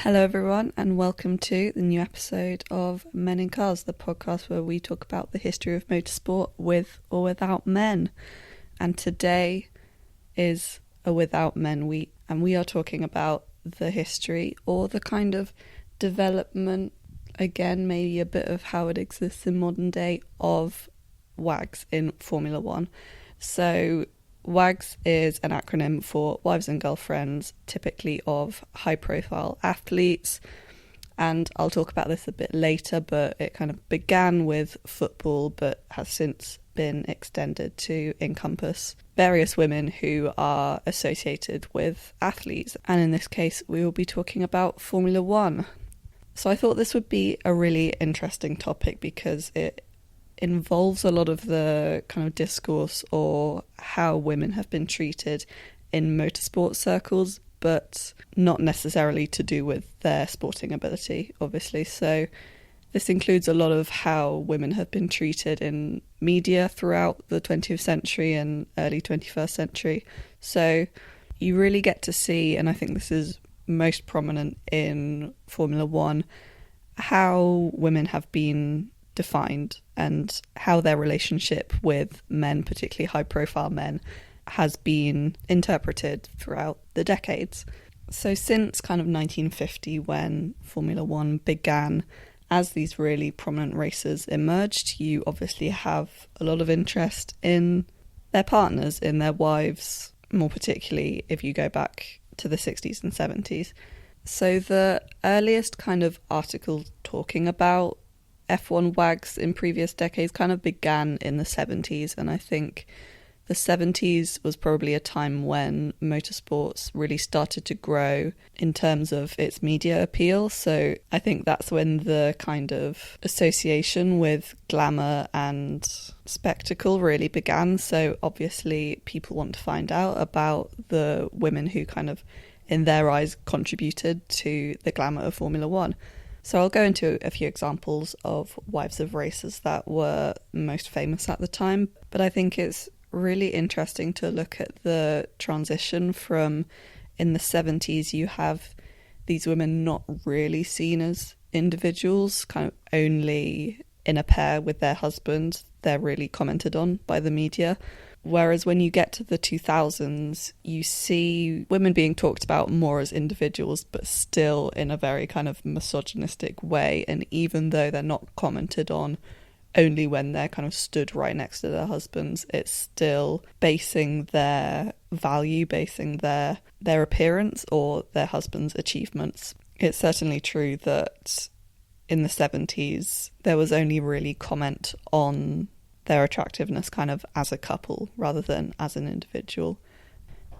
Hello everyone and welcome to the new episode of Men in Cars, the podcast where we talk about the history of motorsport with or without men. And today is a Without Men week, and we are talking about the history or the kind of development, again maybe a bit of how it exists in modern day, of WAGs in Formula One. So WAGs is an acronym for Wives and Girlfriends, typically of high-profile athletes, and I'll talk about this a bit later, but it kind of began with football but has since been extended to encompass various women who are associated with athletes, and in this case we will be talking about Formula One. So I thought this would be a really interesting topic because it involves a lot of the kind of discourse or how women have been treated in motorsport circles, but not necessarily to do with their sporting ability, obviously. So this includes a lot of how women have been treated in media throughout the 20th century and early 21st century. So you really get to see, and I think this is most prominent in Formula One, how women have been defined and how their relationship with men, particularly high-profile men, has been interpreted throughout the decades. So since kind of 1950, when Formula One began, as these really prominent races emerged, you obviously have a lot of interest in their partners, in their wives, more particularly if you go back to the 60s and 70s. So the earliest kind of article talking about F1 WAGs in previous decades kind of began in the 70s, and I think the 70s was probably a time when motorsports really started to grow in terms of its media appeal. So I think that's when the kind of association with glamour and spectacle really began. So obviously people want to find out about the women who kind of, in their eyes, contributed to the glamour of Formula One. So I'll go into a few examples of wives of racers that were most famous at the time, but I think it's really interesting to look at the transition from, in the 70s, you have these women not really seen as individuals, kind of only in a pair with their husband. They're really commented on by the media. Whereas when you get to the 2000s, you see women being talked about more as individuals, but still in a very kind of misogynistic way. And even though they're not commented on only when they're kind of stood right next to their husbands, it's still basing their value, basing their appearance or their husband's achievements. It's certainly true that in the 70s, there was only really comment on their attractiveness kind of as a couple rather than as an individual.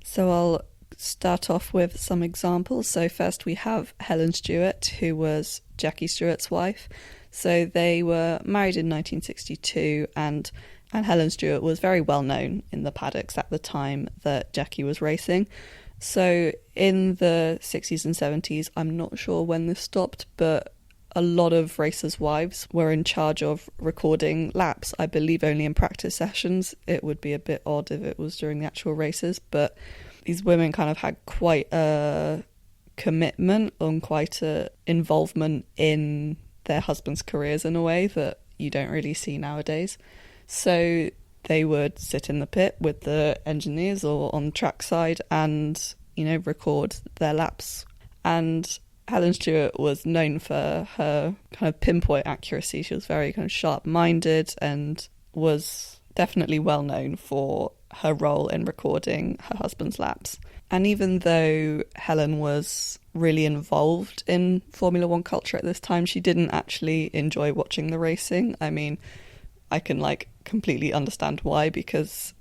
So I'll start off with some examples. So first we have Helen Stewart, who was Jackie Stewart's wife. So they were married in 1962, and Helen Stewart was very well known in the paddocks at the time that Jackie was racing. So in the 60s and 70s, I'm not sure when this stopped, but a lot of racers' wives were in charge of recording laps, I believe only in practice sessions. It would be a bit odd if it was during the actual races, but these women kind of had quite a commitment and quite a involvement in their husbands' careers in a way that you don't really see nowadays. So they would sit in the pit with the engineers or on the track side and, record their laps. And Helen Stewart was known for her kind of pinpoint accuracy. She was very kind of sharp-minded and was definitely well known for her role in recording her husband's laps. And even though Helen was really involved in Formula One culture at this time, she didn't actually enjoy watching the racing. I mean, I can completely understand why, because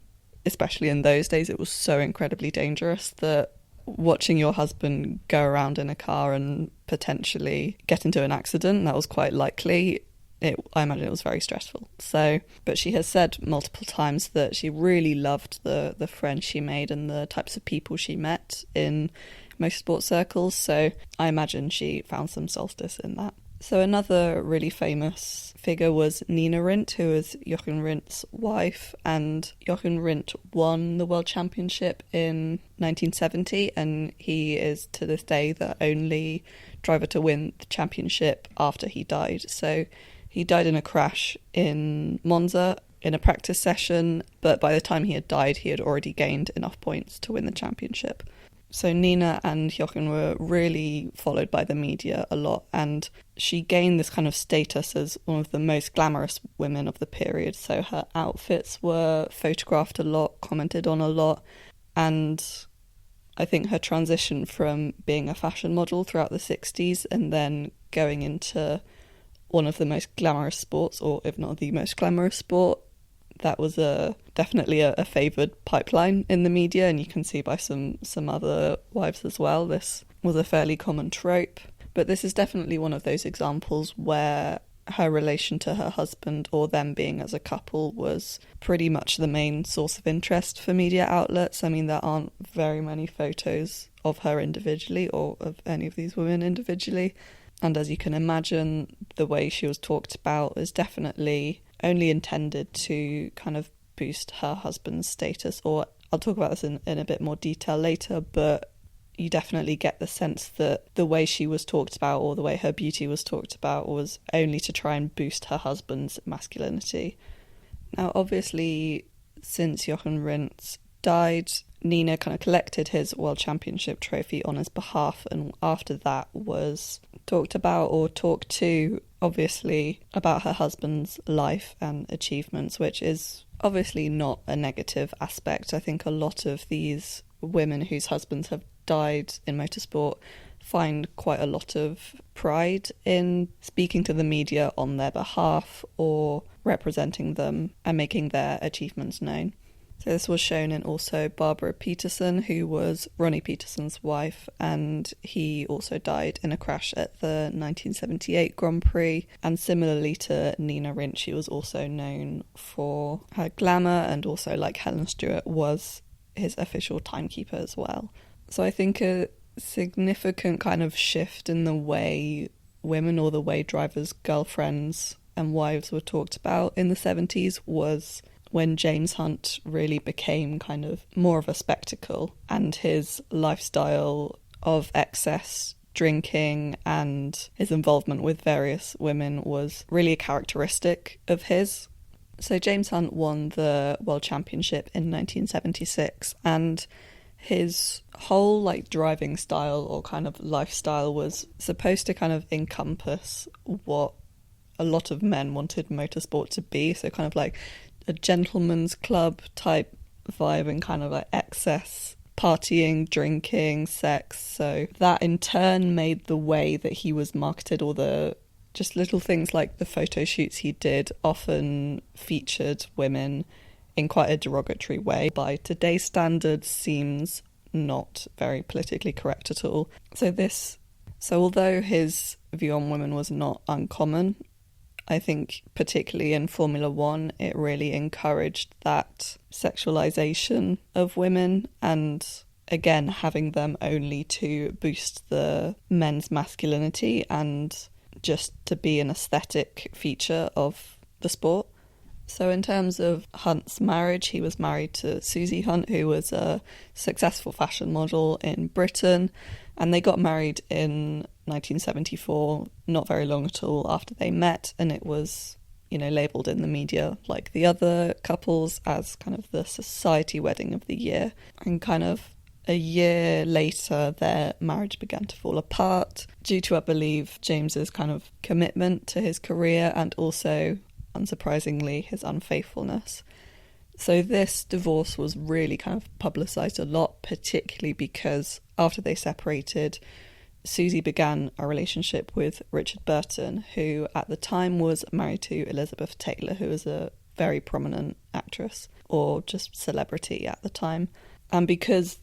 especially in those days, it was so incredibly dangerous that watching your husband go around in a car and potentially get into an accident, that was quite likely. I imagine it was very stressful. So, but she has said multiple times that she really loved the friends she made and the types of people she met in motorsport circles. So I imagine she found some solstice in that. So another really famous figure was Nina Rindt, who was Jochen Rindt's wife, and Jochen Rindt won the World Championship in 1970, and he is to this day the only driver to win the championship after he died. So he died in a crash in Monza in a practice session, but by the time he had died, he had already gained enough points to win the championship. So Nina and Jochen were really followed by the media a lot, and she gained this kind of status as one of the most glamorous women of the period. So her outfits were photographed a lot, commented on a lot, and I think her transition from being a fashion model throughout the 60s and then going into one of the most glamorous sports, or if not the most glamorous sport, that was definitely a favoured pipeline in the media, and you can see by some other wives as well, this was a fairly common trope. But this is definitely one of those examples where her relation to her husband, or them being as a couple, was pretty much the main source of interest for media outlets. I mean, there aren't very many photos of her individually, or of any of these women individually. And as you can imagine, the way she was talked about is definitely only intended to kind of boost her husband's status. Or I'll talk about this in a bit more detail later, but you definitely get the sense that the way she was talked about, or the way her beauty was talked about, was only to try and boost her husband's masculinity. Now, obviously, since Jochen Rindt died, Nina kind of collected his World Championship trophy on his behalf, and after that was talked about, or talked to, obviously, about her husband's life and achievements, which is obviously not a negative aspect. I think a lot of these women whose husbands have died in motorsport find quite a lot of pride in speaking to the media on their behalf, or representing them and making their achievements known. So this was shown in also Barbara Peterson, who was Ronnie Peterson's wife, and he also died in a crash at the 1978 Grand Prix. And similarly to Nina Rindt, she was also known for her glamour, and also, like Helen Stewart, was his official timekeeper as well. So I think a significant kind of shift in the way women, or the way drivers' girlfriends and wives were talked about in the 70s, was when James Hunt really became kind of more of a spectacle, and his lifestyle of excess drinking and his involvement with various women was really a characteristic of his. So James Hunt won the World Championship in 1976, and his whole driving style, or kind of lifestyle, was supposed to kind of encompass what a lot of men wanted motorsport to be. So kind of like a gentleman's club type vibe, and kind of like excess partying, drinking, sex. So that in turn made the way that he was marketed, or the just little things like the photo shoots he did, often featured women in quite a derogatory way. By today's standards, seems not very politically correct at all. So although his view on women was not uncommon, I think particularly in Formula One, it really encouraged that sexualization of women, and again, having them only to boost the men's masculinity and just to be an aesthetic feature of the sport. So in terms of Hunt's marriage, he was married to Susie Hunt, who was a successful fashion model in Britain, and they got married in 1974, not very long at all after they met, and it was, labelled in the media like the other couples as kind of the society wedding of the year. And kind of a year later, their marriage began to fall apart due to, I believe, James's kind of commitment to his career, and also, unsurprisingly, his unfaithfulness. So this divorce was really kind of publicised a lot, particularly because after they separated, Susie began a relationship with Richard Burton, who at the time was married to Elizabeth Taylor, who was a very prominent actress, or just celebrity at the time. And because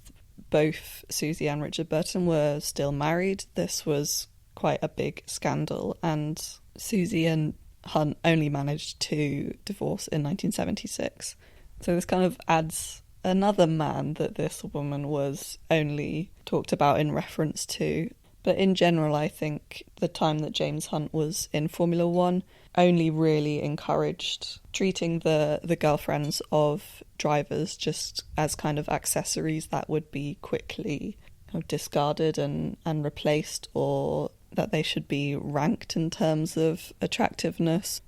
both Susie and Richard Burton were still married, this was quite a big scandal, and Susie and Hunt only managed to divorce in 1976. So this kind of adds another man that this woman was only talked about in reference to But in general, I think the time that James Hunt was in Formula One only really encouraged treating the girlfriends of drivers just as kind of accessories that would be quickly kind of discarded and replaced, or that they should be ranked in terms of attractiveness.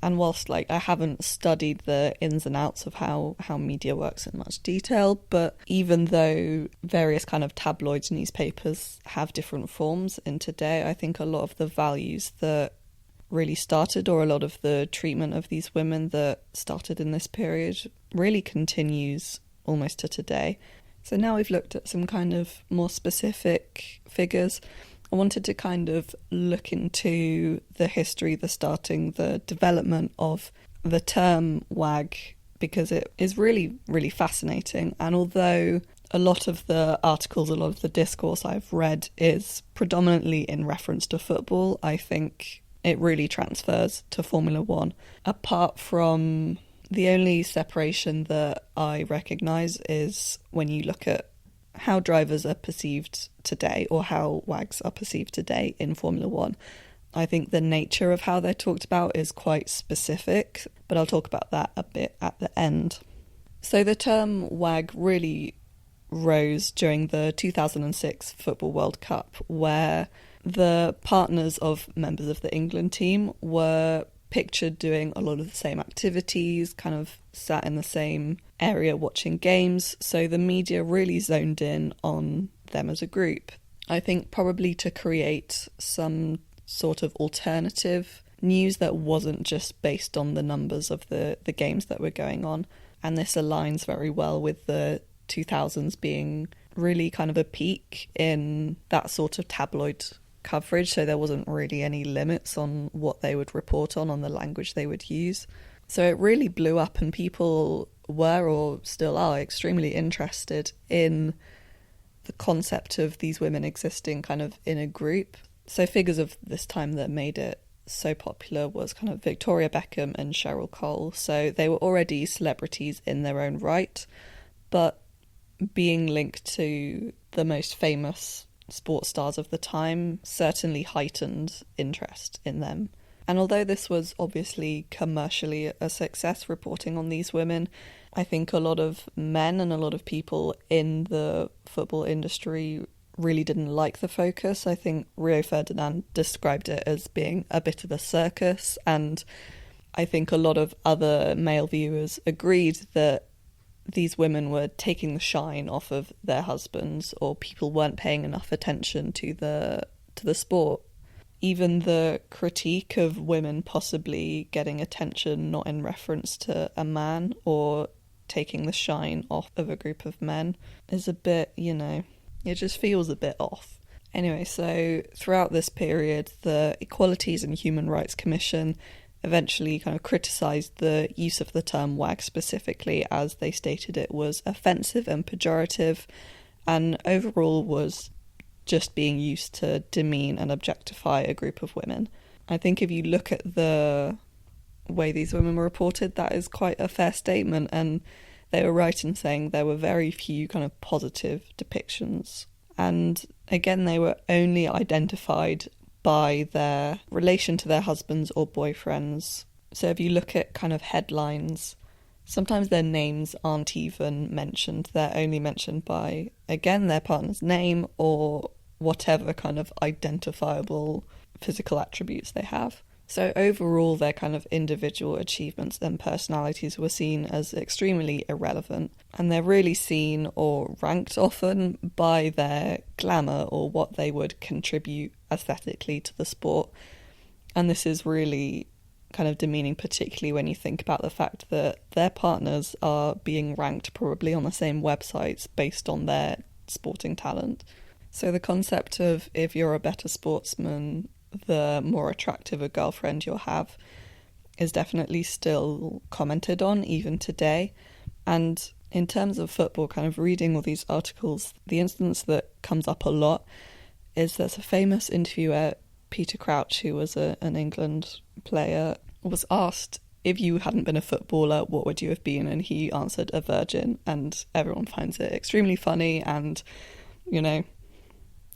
And whilst I haven't studied the ins and outs of how media works in much detail, but even though various kind of tabloids, newspapers have different forms in today, I think a lot of the values that really started, or a lot of the treatment of these women that started in this period, really continues almost to today. So now we've looked at some kind of more specific figures. I wanted to kind of look into the history, the development of the term wag, because it is really, really fascinating. And although a lot of the articles, a lot of the discourse I've read is predominantly in reference to football, I think it really transfers to Formula One. Apart from the only separation that I recognise is when you look at how drivers are perceived today, or how wags are perceived today in Formula One. I think the nature of how they're talked about is quite specific, but I'll talk about that a bit at the end. So the term wag really rose during the 2006 Football World Cup, where the partners of members of the England team were pictured doing a lot of the same activities, kind of sat in the same area watching games, so the media really zoned in on them as a group. I think probably to create some sort of alternative news that wasn't just based on the numbers of the games that were going on. And this aligns very well with the 2000s being really kind of a peak in that sort of tabloid coverage, so there wasn't really any limits on what they would report on the language they would use. So it really blew up, and people were, or still are, extremely interested in the concept of these women existing kind of in a group. So figures of this time that made it so popular was kind of Victoria Beckham and Cheryl Cole. So they were already celebrities in their own right, but being linked to the most famous sports stars of the time certainly heightened interest in them. And although this was obviously commercially a success, reporting on these women, I think a lot of men and a lot of people in the football industry really didn't like the focus. I think Rio Ferdinand described it as being a bit of a circus, and I think a lot of other male viewers agreed that these women were taking the shine off of their husbands, or people weren't paying enough attention to the sport. Even the critique of women possibly getting attention not in reference to a man or taking the shine off of a group of men is a bit, it just feels a bit off. Anyway, so throughout this period, the Equalities and Human Rights Commission eventually kind of criticised the use of the term wag specifically, as they stated it was offensive and pejorative, and overall was just being used to demean and objectify a group of women. I think if you look at the way these women were reported, that is quite a fair statement, and they were right in saying there were very few kind of positive depictions. And again, they were only identified by their relation to their husbands or boyfriends. So if you look at kind of headlines, sometimes their names aren't even mentioned. They're only mentioned by, again, their partner's name or whatever kind of identifiable physical attributes they have. So overall, their kind of individual achievements and personalities were seen as extremely irrelevant, and they're really seen or ranked often by their glamour or what they would contribute aesthetically to the sport. And this is really kind of demeaning, particularly when you think about the fact that their partners are being ranked probably on the same websites based on their sporting talent. So the concept of if you're a better sportsman, the more attractive a girlfriend you'll have is definitely still commented on even today. And in terms of football, kind of reading all these articles, the instance that comes up a lot is there's a famous interviewer, Peter Crouch, who was an England player, was asked, if you hadn't been a footballer, what would you have been? And he answered, a virgin. And everyone finds it extremely funny, and,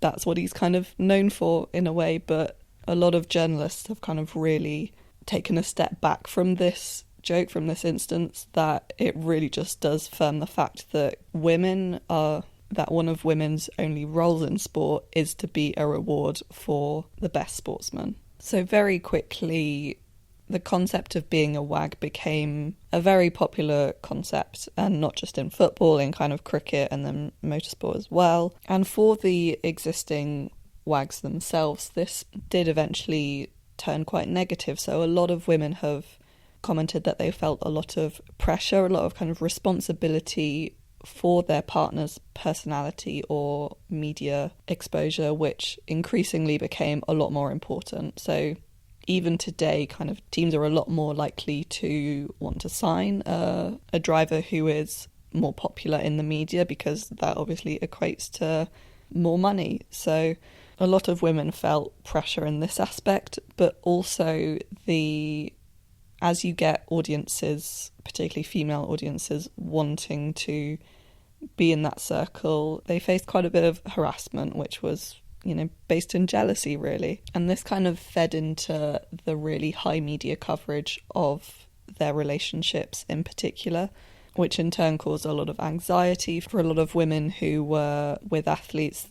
that's what he's kind of known for in a way. But a lot of journalists have kind of really taken a step back from this joke, from this instance, that it really just does firm the fact that that one of women's only roles in sport is to be a reward for the best sportsman. So very quickly, the concept of being a wag became a very popular concept, and not just in football, in kind of cricket and then motorsport as well. And for the existing wags themselves, this did eventually turn quite negative. So a lot of women have commented that they felt a lot of pressure, a lot of kind of responsibility for their partner's personality or media exposure, which increasingly became a lot more important. So even today, kind of teams are a lot more likely to want to sign a driver who is more popular in the media, because that obviously equates to more money. So a lot of women felt pressure in this aspect, but also as you get audiences, particularly female audiences, wanting to be in that circle, they faced quite a bit of harassment, which was, based in jealousy, really. And this kind of fed into the really high media coverage of their relationships in particular, which in turn caused a lot of anxiety for a lot of women who were with athletes.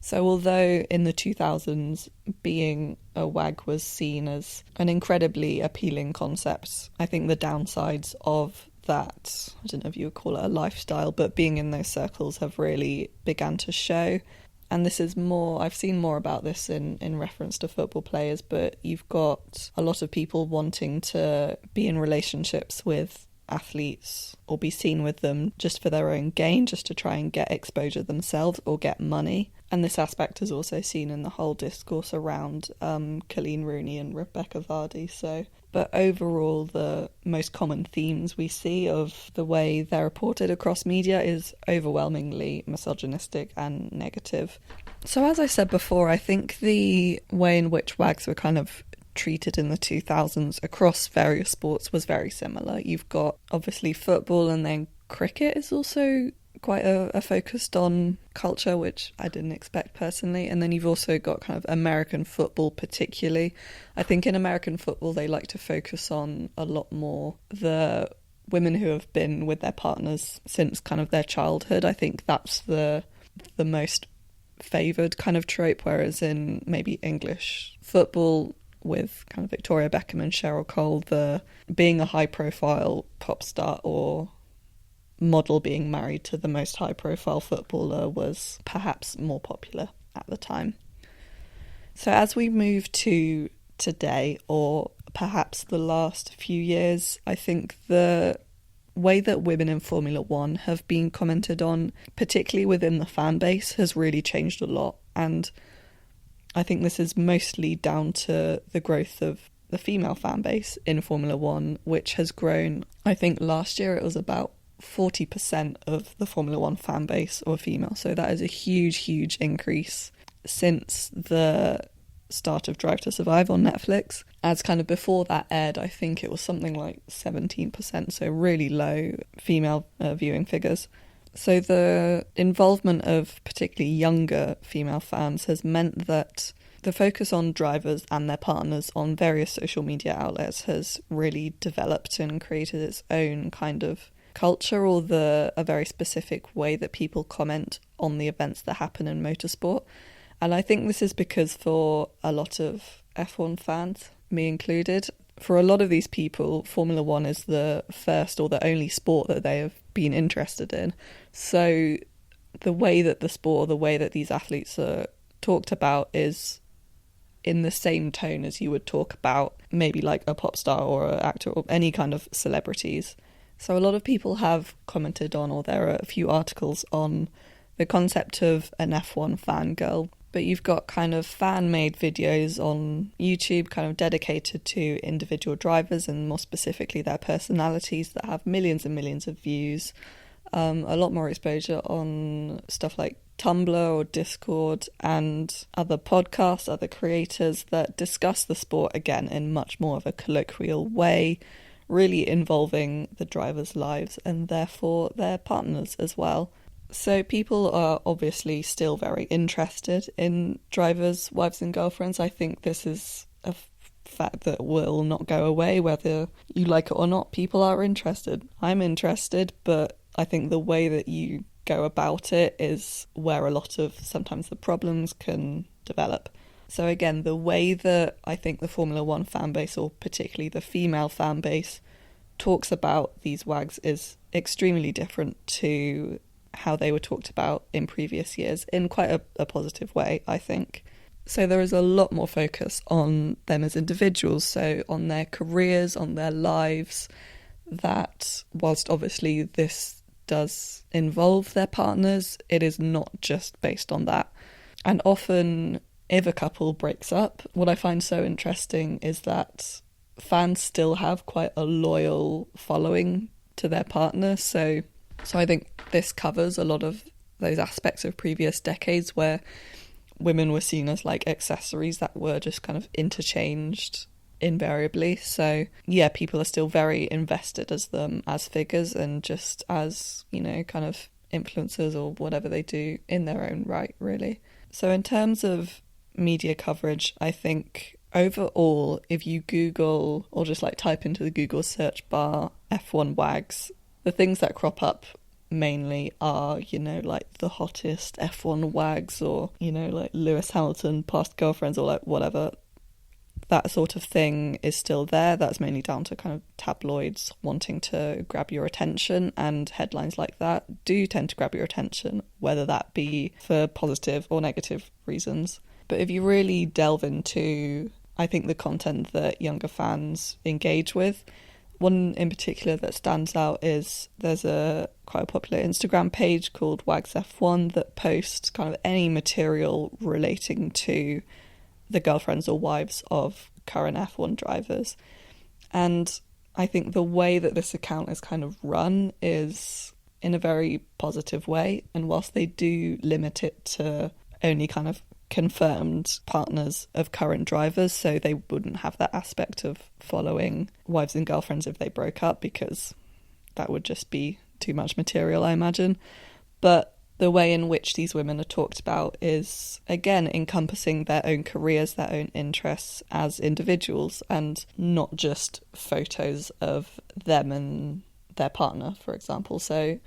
So although in the 2000s being a wag was seen as an incredibly appealing concept, I think the downsides of that, I don't know if you would call it a lifestyle, but being in those circles have really began to show. And this is more, I've seen more about this in reference to football players, but you've got a lot of people wanting to be in relationships with athletes or be seen with them just for their own gain, just to try and get exposure themselves or get money. And this aspect is also seen in the whole discourse around Colleen Rooney and Rebecca Vardy. But overall, the most common themes we see of the way they're reported across media is overwhelmingly misogynistic and negative. So as I said before, I think the way in which wags were kind of treated in the 2000s across various sports was very similar. You've got obviously football, and then cricket is also quite a focused on culture, which I didn't expect personally. And then you've also got kind of American football particularly. I think in American football they like to focus on a lot more the women who have been with their partners since kind of their childhood. I think that's the most favoured kind of trope, whereas in maybe English football with kind of Victoria Beckham and Cheryl Cole, the being a high profile pop star or model being married to the most high profile footballer was perhaps more popular at the time. So as we move to today, or perhaps the last few years, I think the way that women in Formula One have been commented on, particularly within the fan base, has really changed a lot. And I think this is mostly down to the growth of the female fan base in Formula One, which has grown. I think last year it was about 40% of the Formula One fan base were female. So that is a huge, huge increase since the start of Drive to Survive on Netflix. As kind of before that aired, I think it was something like 17%, so really low female viewing figures. So the involvement of particularly younger female fans has meant that the focus on drivers and their partners on various social media outlets has really developed and created its own kind of culture, or a very specific way that people comment on the events that happen in motorsport. And I think this is because for a lot of F1 fans, me included, for a lot of these people, Formula One is the first or the only sport that they have been interested in. So the way that the sport, the way that these athletes are talked about is in the same tone as you would talk about maybe like a pop star or an actor or any kind of celebrities. So a lot of people have commented on, or there are a few articles on the concept of an F1 fangirl. But you've got kind of fan-made videos on YouTube kind of dedicated to individual drivers and more specifically their personalities that have millions and millions of views. A lot more exposure on stuff like Tumblr or Discord and other podcasts, other creators that discuss the sport again in much more of a colloquial way, really involving the drivers' lives and therefore their partners as well. So people are obviously still very interested in drivers' wives and girlfriends. I think this is a fact that will not go away, whether you like it or not. People are interested. I'm interested, but I think the way that you go about it is where a lot of sometimes the problems can develop. So again, the way that I think the Formula One fan base, or particularly the female fan base, talks about these wags is extremely different to how they were talked about in previous years, in quite a positive way, I think. So there is a lot more focus on them as individuals, so on their careers, on their lives, that whilst obviously this does involve their partners, it is not just based on that. And often, if a couple breaks up, what I find so interesting is that fans still have quite a loyal following to their partner. So I think this covers a lot of those aspects of previous decades where women were seen as like accessories that were just kind of interchanged invariably. So yeah, people are still very invested as them as figures and just as, you know, kind of influencers or whatever they do in their own right, really. So in terms of media coverage, I think overall, if you Google or just like type into the Google search bar F1 wags, the things that crop up mainly are, you know, like the hottest F1 wags, or, you know, like Lewis Hamilton past girlfriends, or like whatever. That sort of thing is still there. That's mainly down to kind of tabloids wanting to grab your attention, and headlines like that do tend to grab your attention, whether that be for positive or negative reasons. But if you really delve into, I think, the content that younger fans engage with, one in particular that stands out is there's quite a popular Instagram page called Wags F1 that posts kind of any material relating to the girlfriends or wives of current F1 drivers. And I think the way that this account is kind of run is in a very positive way. And whilst they do limit it to only kind of confirmed partners of current drivers, so they wouldn't have that aspect of following wives and girlfriends if they broke up, because that would just be too much material, I imagine. But the way in which these women are talked about is, again, encompassing their own careers, their own interests as individuals, and not just photos of them and their partner, for example. So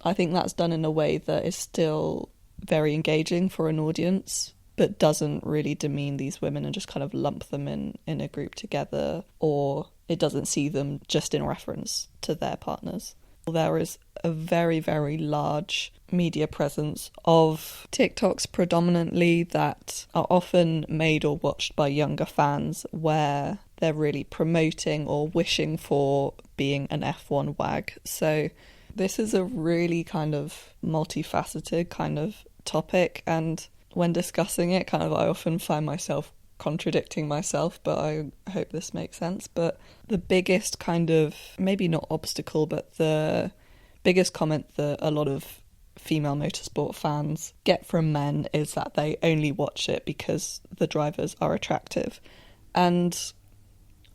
I think that's done in a way that is still very engaging for an audience, but doesn't really demean these women and just kind of lump them in a group together, or it doesn't see them just in reference to their partners. There is a very, very large media presence of TikToks predominantly that are often made or watched by younger fans, where they're really promoting or wishing for being an F1 wag. So this is a really kind of multifaceted kind of topic, and when discussing it, kind of I often find myself contradicting myself, but I hope this makes sense. But the biggest kind of, maybe not obstacle, but the biggest comment that a lot of female motorsport fans get from men is that they only watch it because the drivers are attractive. And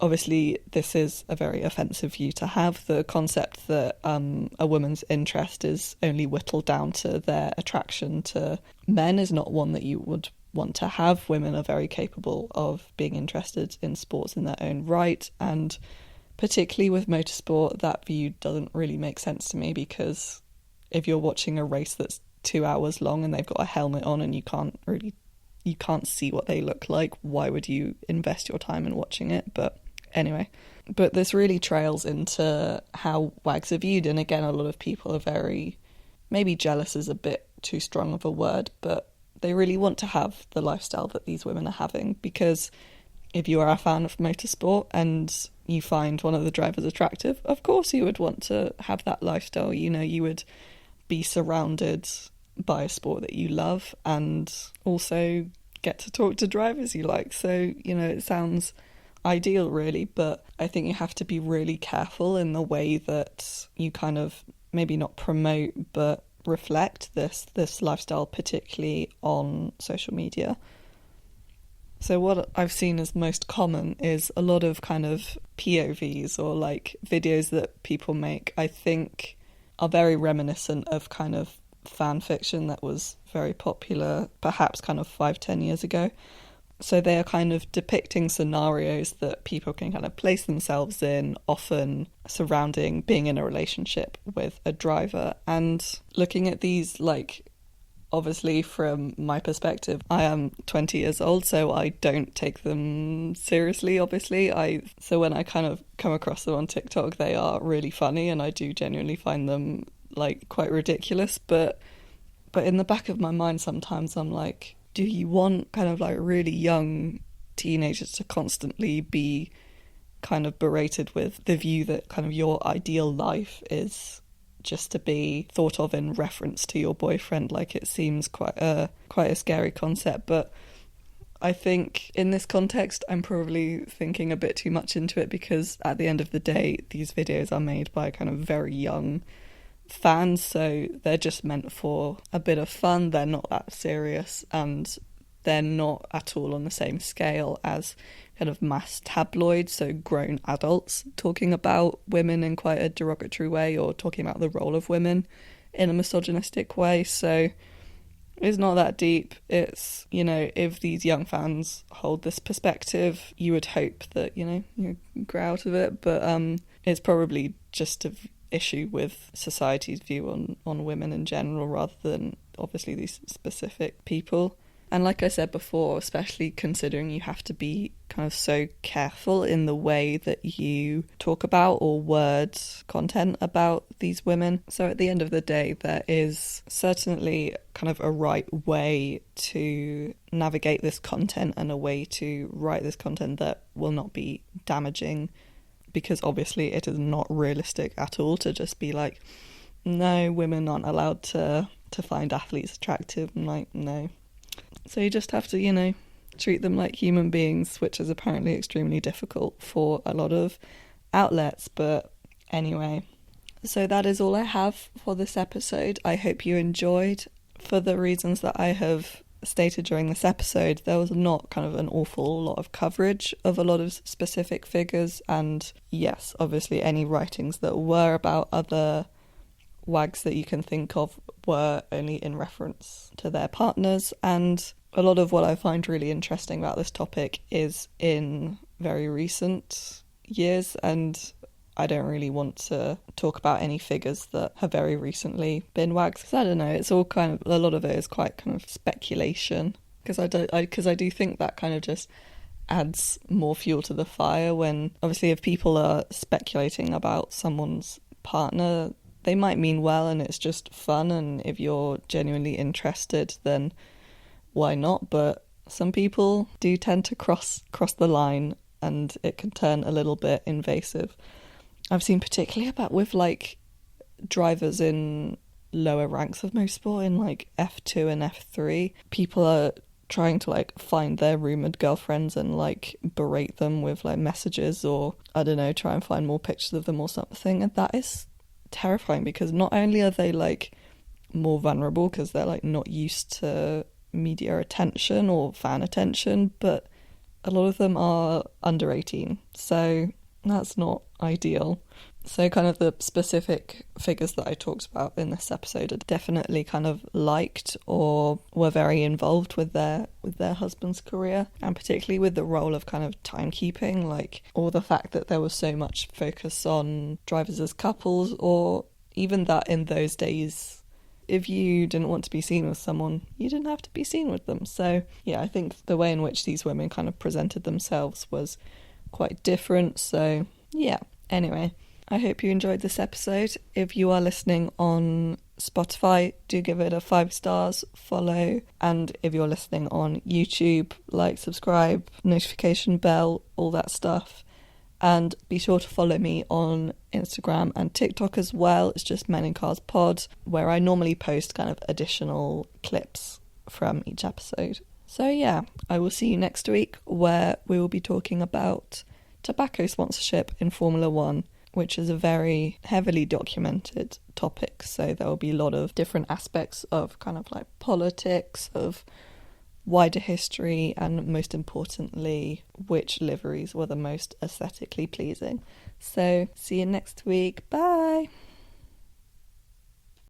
obviously this is a very offensive view to have. The concept that a woman's interest is only whittled down to their attraction to men is not one that you would want to have. Women are very capable of being interested in sports in their own right, and particularly with motorsport, that view doesn't really make sense to me, because if you're watching a race that's 2 hours long and they've got a helmet on and you can't see what they look like, why would you invest your time in watching it? But anyway, but this really trails into how wags are viewed, and again, a lot of people are very, maybe jealous is a bit too strong of a word, but they really want to have the lifestyle that these women are having, because if you are a fan of motorsport and you find one of the drivers attractive, of course you would want to have that lifestyle. You know, you would be surrounded by a sport that you love and also get to talk to drivers you like. So, you know, it sounds ideal really, but I think you have to be really careful in the way that you kind of maybe not promote but reflect this lifestyle, particularly on social media. So what I've seen as most common is a lot of kind of POVs, or like videos that people make, I think are very reminiscent of kind of fan fiction that was very popular, perhaps kind of 5-10 years ago. So they are kind of depicting scenarios that people can kind of place themselves in, often surrounding being in a relationship with a driver. And looking at these, like, obviously from my perspective, I am 20 years old, so I don't take them seriously, obviously. So when I kind of come across them on TikTok, they are really funny, and I do genuinely find them, like, quite ridiculous. But in the back of my mind, sometimes I'm like, do you want kind of like really young teenagers to constantly be kind of berated with the view that kind of your ideal life is just to be thought of in reference to your boyfriend? Like, it seems quite a scary concept. But I think in this context, I'm probably thinking a bit too much into it, because at the end of the day, these videos are made by kind of very young fans, so they're just meant for a bit of fun. They're not that serious, and they're not at all on the same scale as kind of mass tabloids, so grown adults talking about women in quite a derogatory way, or talking about the role of women in a misogynistic way. So it's not that deep. It's, you know, if these young fans hold this perspective, you would hope that, you know, you grow out of it. But it's probably just a issue with society's view on women in general, rather than obviously these specific people. And like I said before, especially considering you have to be kind of so careful in the way that you talk about or word content about these women. So at the end of the day, there is certainly kind of a right way to navigate this content, and a way to write this content that will not be damaging, because obviously it is not realistic at all to just be like, no, women aren't allowed to find athletes attractive. I'm like, no. So you just have to, you know, treat them like human beings, which is apparently extremely difficult for a lot of outlets. But anyway, so that is all I have for this episode. I hope you enjoyed. For the reasons that I have stated during this episode, there was not kind of an awful lot of coverage of a lot of specific figures, and yes, obviously any writings that were about other wags that you can think of were only in reference to their partners. And a lot of what I find really interesting about this topic is in very recent years, and I don't really want to talk about any figures that have very recently been wags, because I don't know, it's all kind of, a lot of it is quite kind of speculation, because I do think that kind of just adds more fuel to the fire. When obviously if people are speculating about someone's partner, they might mean well and it's just fun, and if you're genuinely interested, then why not? But some people do tend to cross the line, and it can turn a little bit invasive. I've seen particularly about with like drivers in lower ranks of motorsport, in like F2 and F3, people are trying to like find their rumoured girlfriends and like berate them with like messages, or I don't know, try and find more pictures of them or something. And that is terrifying, because not only are they like more vulnerable because they're like not used to media attention or fan attention, but a lot of them are under 18, so that's not ideal. So kind of the specific figures that I talked about in this episode are definitely kind of liked or were very involved with their husband's career, and particularly with the role of kind of timekeeping, like, or the fact that there was so much focus on drivers as couples, or even that in those days, if you didn't want to be seen with someone, you didn't have to be seen with them. So yeah, I think the way in which these women kind of presented themselves was quite different. So yeah, anyway, I hope you enjoyed this episode. If you are listening on Spotify, do give it a 5 stars, follow, and if you're listening on YouTube, like, subscribe, notification bell, all that stuff. And be sure to follow me on Instagram and TikTok as well. It's just Men in Cars Pod, where I normally post kind of additional clips from each episode. So yeah, I will see you next week, where we will be talking about tobacco sponsorship in Formula One, which is a very heavily documented topic. So there will be a lot of different aspects of kind of like politics, of wider history, and most importantly, which liveries were the most aesthetically pleasing. So see you next week. Bye!